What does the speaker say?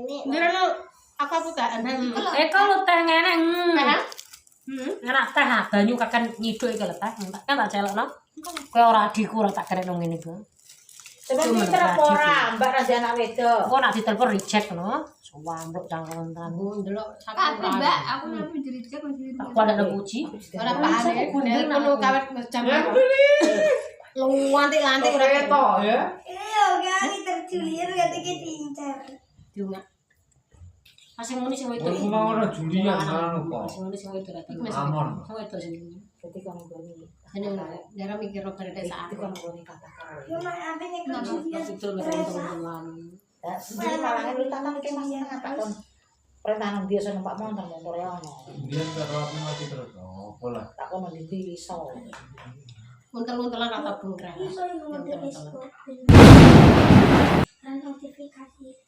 ini. Ndirano aku gak ana. Kalau teh ngene. Enak teh banyu kakan nyiduk iki lho teh. Kan tak celokno. Kowe ora adikku ora tak kene nang ngene iku. Sebab pinter apa ora, Mbak Raja anak wedok. Kok nak ditelepon reject no. Suwamruk cangkeman aku ndelok Tapi Mbak, aku nyampe dirijek masih tak kuat ada puji. ora paham ngono kawet jam. Lu lantik-lantik ora ketok ya. iya kan terjulir ketika diincar. Diunga. Masih muni sing wedok. Aku mau ora Julian ngono kok. Sing muni sing wedok dateng. Amon. Sing wedok sing. Jadi kamu goni. jeneng ndara mikir ro karek saat. Itu kamu goni kata karo. Cuma apa nih Nah, betul teman-teman. Ya, sendiri malangan lu tanam ke mas ngatakan pertahanan biasa numpak motor ya ono. Dia karo aku mati terus. Oh, pola. Tak kono di iso. Untel-untelan rata bungkran. Bisa yang notifikasi.